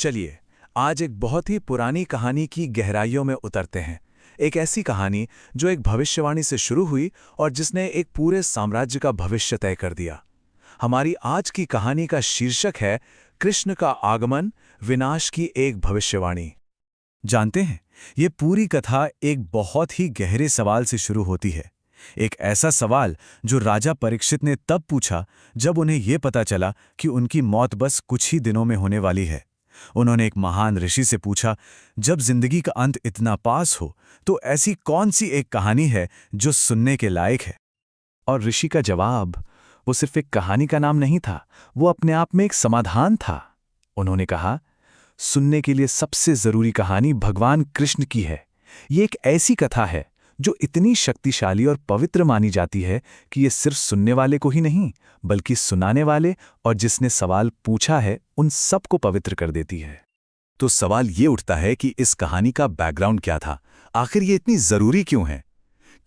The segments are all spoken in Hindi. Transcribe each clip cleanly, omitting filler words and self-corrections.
चलिए आज एक बहुत ही पुरानी कहानी की गहराइयों में उतरते हैं। एक ऐसी कहानी जो एक भविष्यवाणी से शुरू हुई और जिसने एक पूरे साम्राज्य का भविष्य तय कर दिया। हमारी आज की कहानी का शीर्षक है कृष्ण का आगमन, विनाश की एक भविष्यवाणी। जानते हैं, ये पूरी कथा एक बहुत ही गहरे सवाल से शुरू होती है। एक ऐसा सवाल जो राजा परीक्षित ने तब पूछा जब उन्हें यह पता चला कि उनकी मौत बस कुछ ही दिनों में होने वाली है। उन्होंने एक महान ऋषि से पूछा, जब जिंदगी का अंत इतना पास हो तो ऐसी कौन सी एक कहानी है जो सुनने के लायक है। और ऋषि का जवाब वो सिर्फ एक कहानी का नाम नहीं था, वो अपने आप में एक समाधान था। उन्होंने कहा, सुनने के लिए सबसे जरूरी कहानी भगवान कृष्ण की है। ये एक ऐसी कथा है जो इतनी शक्तिशाली और पवित्र मानी जाती है कि ये सिर्फ सुनने वाले को ही नहीं बल्कि सुनाने वाले और जिसने सवाल पूछा है उन सबको पवित्र कर देती है। तो सवाल ये उठता है कि इस कहानी का बैकग्राउंड क्या था, आखिर ये इतनी जरूरी क्यों है?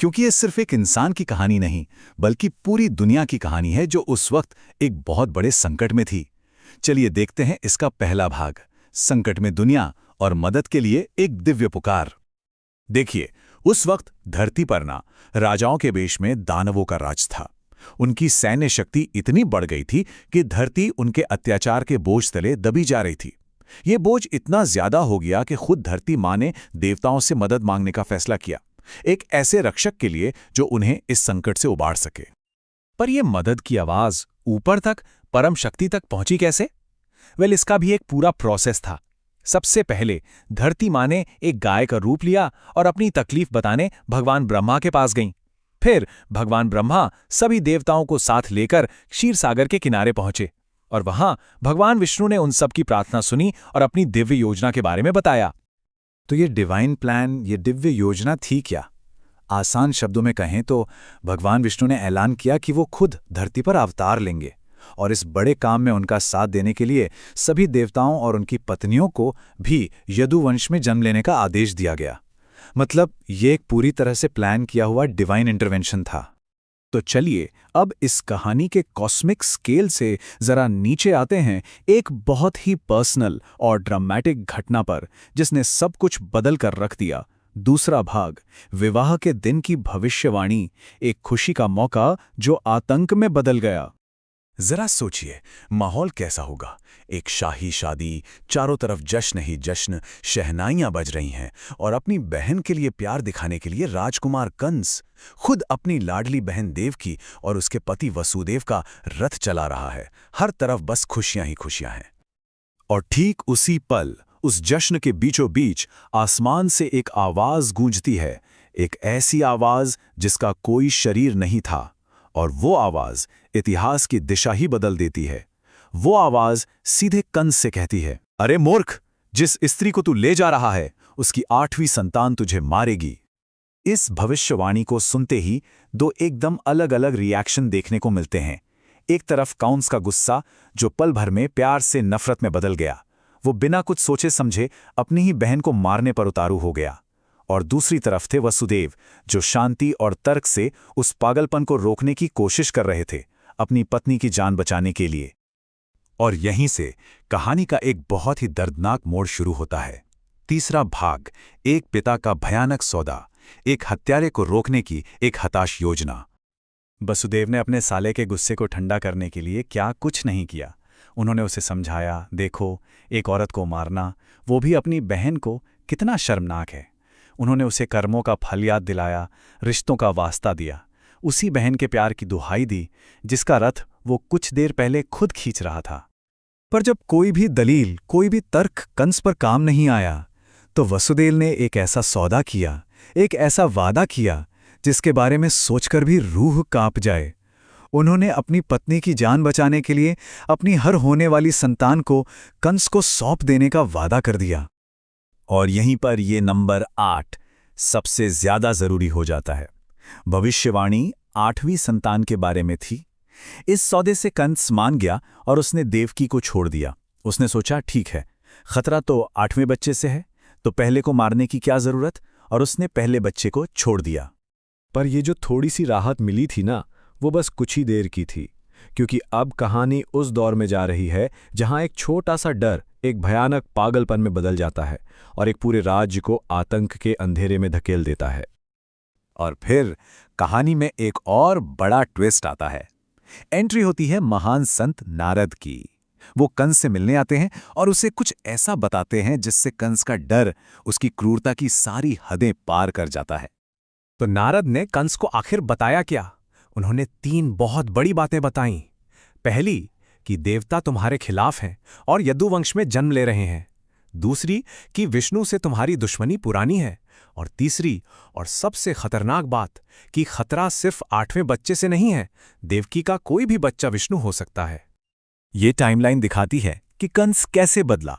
क्योंकि ये सिर्फ एक इंसान की कहानी नहीं बल्कि पूरी दुनिया की कहानी है जो उस वक्त एक बहुत बड़े संकट में थी। चलिए देखते हैं इसका पहला भाग, संकट में दुनिया और मदद के लिए एक दिव्य पुकार। देखिए, उस वक्त धरती पर ना राजाओं के वेश में दानवों का राज था। उनकी सैन्य शक्ति इतनी बढ़ गई थी कि धरती उनके अत्याचार के बोझ तले दबी जा रही थी। ये बोझ इतना ज्यादा हो गया कि खुद धरती माँ ने देवताओं से मदद मांगने का फैसला किया, एक ऐसे रक्षक के लिए जो उन्हें इस संकट से उबार सके। पर यह मदद की आवाज ऊपर तक, परम शक्ति तक पहुंची कैसे? इसका भी एक पूरा प्रोसेस था। सबसे पहले धरती माँ ने एक गाय का रूप लिया और अपनी तकलीफ बताने भगवान ब्रह्मा के पास गईं। फिर भगवान ब्रह्मा सभी देवताओं को साथ लेकर क्षीर सागर के किनारे पहुंचे और वहां भगवान विष्णु ने उन सब की प्रार्थना सुनी और अपनी दिव्य योजना के बारे में बताया। तो ये डिवाइन प्लान, ये दिव्य योजना थी क्या? आसान शब्दों में कहें तो भगवान विष्णु ने ऐलान किया कि वो खुद धरती पर अवतार लेंगे और इस बड़े काम में उनका साथ देने के लिए सभी देवताओं और उनकी पत्नियों को भी यदुवंश में जन्म लेने का आदेश दिया गया। मतलब ये एक पूरी तरह से प्लान किया हुआ डिवाइन इंटरवेंशन था। तो चलिए अब इस कहानी के कॉस्मिक स्केल से जरा नीचे आते हैं, एक बहुत ही पर्सनल और ड्रामेटिक घटना पर जिसने सब कुछ बदल कर रख दिया। दूसरा भाग, विवाह के दिन की भविष्यवाणी, एक खुशी का मौका जो आतंक में बदल गया। जरा सोचिए, माहौल कैसा होगा? एक शाही शादी, चारों तरफ जश्न ही जश्न, शहनाइयां बज रही हैं और अपनी बहन के लिए प्यार दिखाने के लिए राजकुमार कंस खुद अपनी लाडली बहन देवकी और उसके पति वसुदेव का रथ चला रहा है। हर तरफ बस खुशियां ही खुशियां हैं। और ठीक उसी पल, उस जश्न के बीचों बीच आसमान से एक आवाज गूंजती है, एक ऐसी आवाज जिसका कोई शरीर नहीं था। और वो आवाज इतिहास की दिशा ही बदल देती है। वो आवाज सीधे कंस से कहती है, अरे मूर्ख, जिस स्त्री को तू ले जा रहा है उसकी 8वीं संतान तुझे मारेगी। इस भविष्यवाणी को सुनते ही दो एकदम अलग अलग रिएक्शन देखने को मिलते हैं। एक तरफ कंस का गुस्सा जो पल भर में प्यार से नफरत में बदल गया, वो बिना कुछ सोचे समझे अपनी ही बहन को मारने पर उतारू हो गया। और दूसरी तरफ थे वसुदेव जो शांति और तर्क से उस पागलपन को रोकने की कोशिश कर रहे थे, अपनी पत्नी की जान बचाने के लिए। और यहीं से कहानी का एक बहुत ही दर्दनाक मोड़ शुरू होता है। तीसरा भाग, एक पिता का भयानक सौदा, एक हत्यारे को रोकने की एक हताश योजना। वसुदेव ने अपने साले के गुस्से को ठंडा करने के लिए क्या कुछ नहीं किया। उन्होंने उसे समझाया, देखो, एक औरत को मारना, वो भी अपनी बहन को, कितना शर्मनाक है। उन्होंने उसे कर्मों का फल याद दिलाया, रिश्तों का वास्ता दिया, उसी बहन के प्यार की दुहाई दी जिसका रथ वो कुछ देर पहले खुद खींच रहा था। पर जब कोई भी दलील, कोई भी तर्क कंस पर काम नहीं आया, तो वसुदेव ने एक ऐसा सौदा किया, एक ऐसा वादा किया जिसके बारे में सोचकर भी रूह कांप जाए। उन्होंने अपनी पत्नी की जान बचाने के लिए अपनी हर होने वाली संतान को कंस को सौंप देने का वादा कर दिया। और यहीं पर ये नंबर 8 सबसे ज्यादा जरूरी हो जाता है। भविष्यवाणी 8वीं संतान के बारे में थी। इस सौदे से कंस मान गया और उसने देवकी को छोड़ दिया। उसने सोचा, ठीक है, खतरा तो 8वें बच्चे से है, तो पहले को मारने की क्या जरूरत, और उसने पहले बच्चे को छोड़ दिया। पर ये जो थोड़ी सी राहत मिली थी ना, वो बस कुछ ही देर की थी। क्योंकि अब कहानी उस दौर में जा रही है जहां एक छोटा सा डर एक भयानक पागलपन में बदल जाता है और एक पूरे राज्य को आतंक के अंधेरे में धकेल देता है। और फिर कहानी में एक और बड़ा ट्विस्ट आता है। एंट्री होती है महान संत नारद की। वो कंस से मिलने आते हैं और उसे कुछ ऐसा बताते हैं जिससे कंस का डर उसकी क्रूरता की सारी हदें पार कर जाता है। तो नारद ने कंस को आखिर बताया क्या? उन्होंने 3 बहुत बड़ी बातें बताईं। पहली कि देवता तुम्हारे खिलाफ हैं और यदुवंश में जन्म ले रहे हैं। दूसरी कि विष्णु से तुम्हारी दुश्मनी पुरानी है। और तीसरी और सबसे खतरनाक बात कि खतरा सिर्फ 8वें बच्चे से नहीं है, देवकी का कोई भी बच्चा विष्णु हो सकता है। ये टाइमलाइन दिखाती है कि कंस कैसे बदला।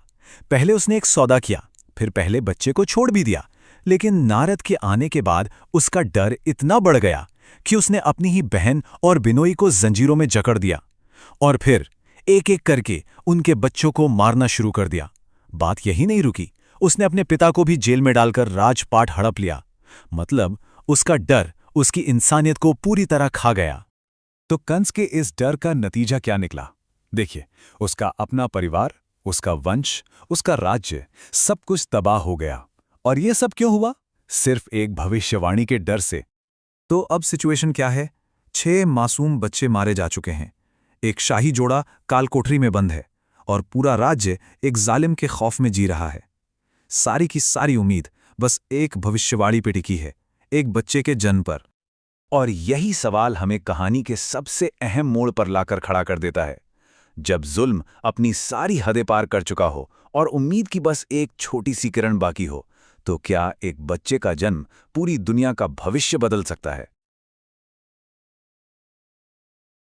पहले उसने एक सौदा किया, फिर पहले बच्चे को छोड़ भी दिया, लेकिन नारद के आने के बाद उसका डर इतना बढ़ गया कि उसने अपनी ही बहन और बिनोई को जंजीरों में जकड़ दिया और फिर एक एक करके उनके बच्चों को मारना शुरू कर दिया। बात यही नहीं रुकी, उसने अपने पिता को भी जेल में डालकर राजपाट हड़प लिया। मतलब उसका डर उसकी इंसानियत को पूरी तरह खा गया। तो कंस के इस डर का नतीजा क्या निकला? देखिए, उसका अपना परिवार, उसका वंश, उसका राज्य, सब कुछ तबाह हो गया। और ये सब क्यों हुआ? सिर्फ एक भविष्यवाणी के डर से। तो अब सिचुएशन क्या है? 6 मासूम बच्चे मारे जा चुके हैं, एक शाही जोड़ा कालकोठरी में बंद है और पूरा राज्य एक जालिम के खौफ में जी रहा है। सारी की सारी उम्मीद बस एक भविष्यवाणी पे टिकी है, एक बच्चे के जन्म पर। और यही सवाल हमें कहानी के सबसे अहम मोड़ पर लाकर खड़ा कर देता है। जब जुल्म अपनी सारी हदें पार कर चुका हो और उम्मीद की बस एक छोटी सी किरण बाकी हो, तो क्या एक बच्चे का जन्म पूरी दुनिया का भविष्य बदल सकता है?